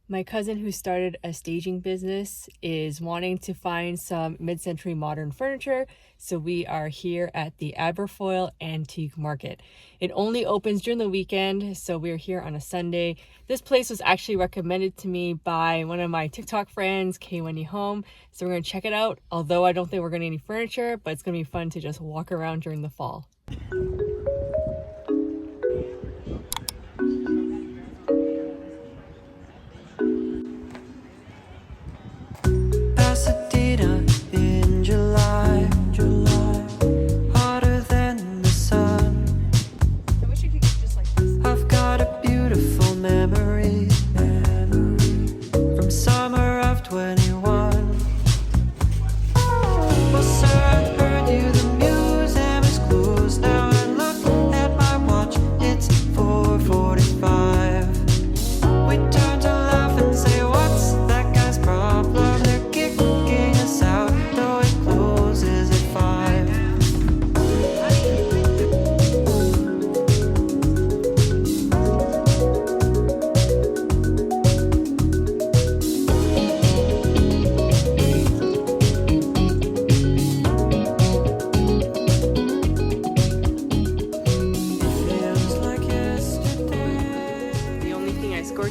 My cousin who started a staging business is wanting to find some mid-century modern furniture, so we are here at the Aberfoyle Antique Market. It only opens during the weekend, so we're here on a Sunday. This place was actually recommended to me by one of my TikTok friends, Kay Wendy Home, so we're gonna check it out. Although I don't think we're gonna need any furniture, but it's gonna be fun to just walk around during the fall.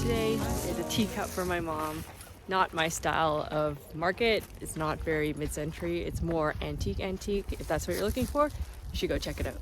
Today is a teacup for my mom. Not my style of market. It's not very mid-century. It's more antique. If that's what you're looking for, you should go check it out.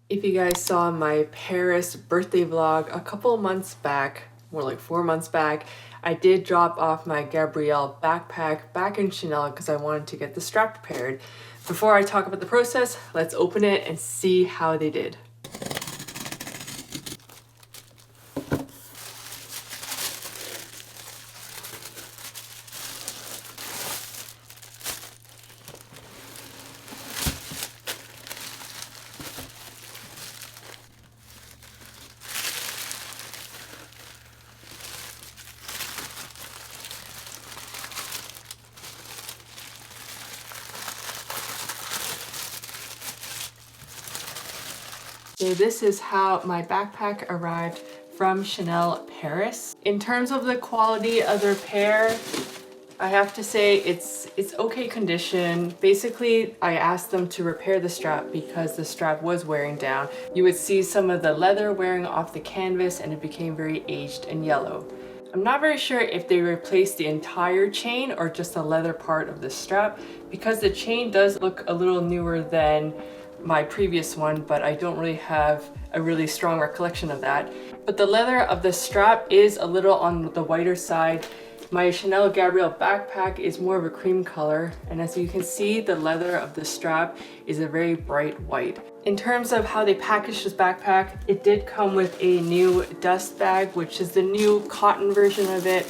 If you guys saw my Paris birthday vlog a couple months back, more like 4 months back, I did drop off my Gabrielle backpack back in Chanel because I wanted to get the strap prepared. Before I talk about the process, let's open it and see how they did. So this is how my backpack arrived from Chanel Paris. In terms of the quality of the repair, I have to say it's okay condition. Basically, I asked them to repair the strap because the strap was wearing down. You would see some of the leather wearing off the canvas and it became very aged and yellow. I'm not very sure if they replaced the entire chain or just the leather part of the strap because the chain does look a little newer than my previous one, but I don't really have a really strong recollection of that. But the leather of the strap is a little on the whiter side. My Chanel Gabrielle backpack is more of a cream color, and as you can see, the leather of the strap is a very bright white. In terms of how they packaged this backpack, it did come with a new dust bag, which is the new cotton version of it.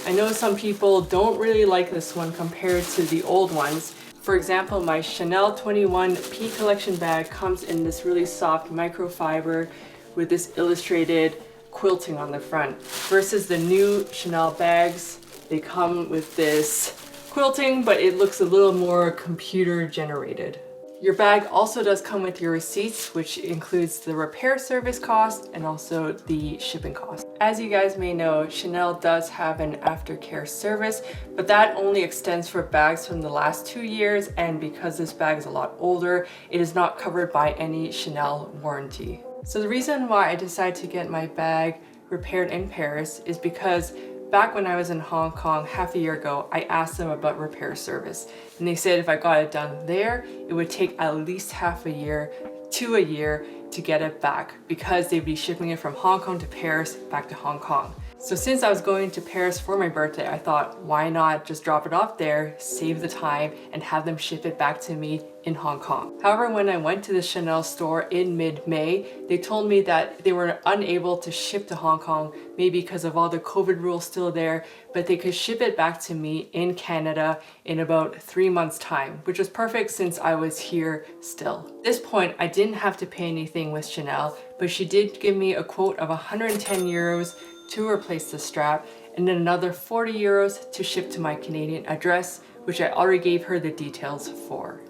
I know some people don't really like this one compared to the old ones. For example, my Chanel 21 P collection bag comes in this really soft microfiber with this illustrated quilting on the front, versus the new Chanel bags. They come with this quilting, but it looks a little more computer generated. Your bag also does come with your receipts, which includes the repair service cost and also the shipping cost. As you guys may know, Chanel does have an aftercare service, but that only extends for bags from the last 2 years, and because this bag is a lot older, it is not covered by any Chanel warranty. So the reason why I decided to get my bag repaired in Paris is because back when I was in Hong Kong half a year ago, I asked them about repair service, and they said if I got it done there, it would take at least half a year to a year to get it back because they'd be shipping it from Hong Kong to Paris back to Hong Kong. So since I was going to Paris for my birthday, I thought, why not just drop it off there, save the time, and have them ship it back to me in Hong Kong. However, when I went to the Chanel store in mid-May, they told me that they were unable to ship to Hong Kong, maybe because of all the COVID rules still there, but they could ship it back to me in Canada in about 3 months' time, which was perfect since I was here still. At this point, I didn't have to pay anything with Chanel, but she did give me a quote of 110 euros to replace the strap, and then another 40 euros to ship to my Canadian address, which I already gave her the details for.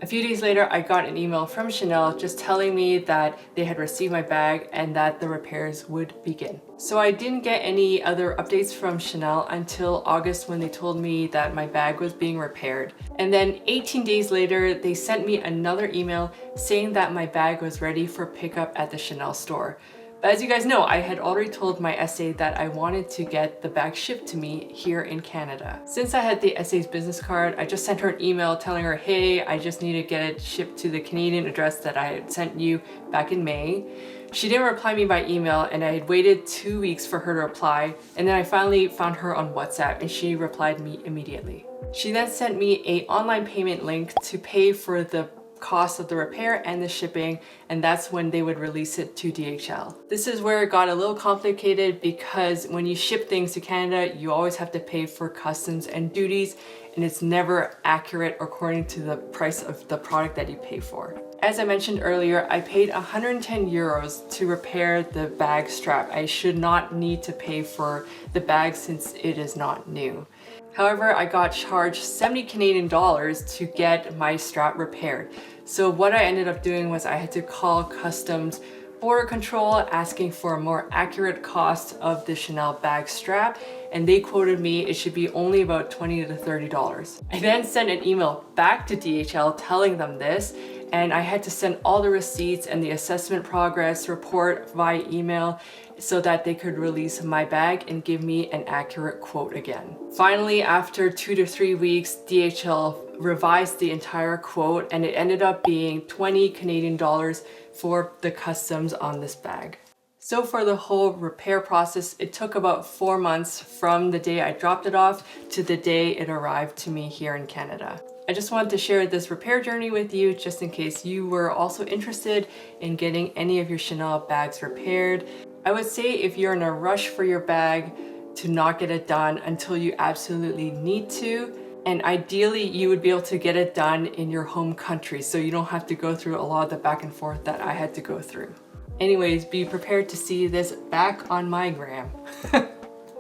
A few days later, I got an email from Chanel just telling me that they had received my bag and that the repairs would begin. So I didn't get any other updates from Chanel until August when they told me that my bag was being repaired. And then 18 days later, they sent me another email saying that my bag was ready for pickup at the Chanel store. But as you guys know, I had already told my SA that I wanted to get the bag shipped to me here in Canada. Since I had the SA's business card, I just sent her an email telling her, hey, I just need to get it shipped to the Canadian address that I had sent you back in May. She didn't reply me by email, and I had waited 2 weeks for her to reply, and then I finally found her on WhatsApp and she replied me immediately. She then sent me an online payment link to pay for the cost of the repair and the shipping, and that's when they would release it to DHL. This is where it got a little complicated because when you ship things to Canada, you always have to pay for customs and duties, and it's never accurate according to the price of the product that you pay for. As I mentioned earlier, I paid 110 euros to repair the bag strap. I should not need to pay for the bag since it is not new. However, I got charged 70 Canadian dollars to get my strap repaired. So what I ended up doing was I had to call customs border control asking for a more accurate cost of the Chanel bag strap, and they quoted me it should be only about $20 to $30. I then sent an email back to DHL telling them this, and I had to send all the receipts and the assessment progress report via email so that they could release my bag and give me an accurate quote again. Finally, after 2 to 3 weeks, DHL revised the entire quote, and it ended up being 20 Canadian dollars for the customs on this bag. So for the whole repair process, it took about 4 months from the day I dropped it off to the day it arrived to me here in Canada. I just wanted to share this repair journey with you just in case you were also interested in getting any of your Chanel bags repaired. I would say if you're in a rush for your bag, to not get it done until you absolutely need to. And ideally, you would be able to get it done in your home country so you don't have to go through a lot of the back and forth that I had to go through. Anyways, be prepared to see this back on my gram.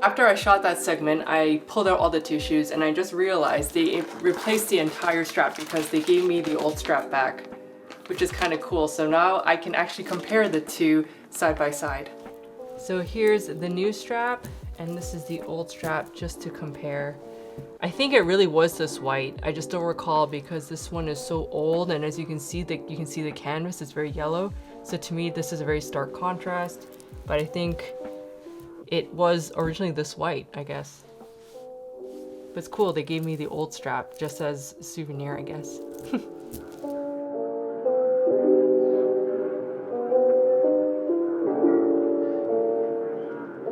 After I shot that segment, I pulled out all the tissues and I just realized they replaced the entire strap because they gave me the old strap back, which is kind of cool. So now I can actually compare the two side by side. So here's the new strap and this is the old strap just to compare. I think it really was this white. I just don't recall because this one is so old, and as you can see the canvas is very yellow. So to me, this is a very stark contrast, but I think it was originally this white, I guess. But it's cool, they gave me the old strap just as a souvenir, I guess.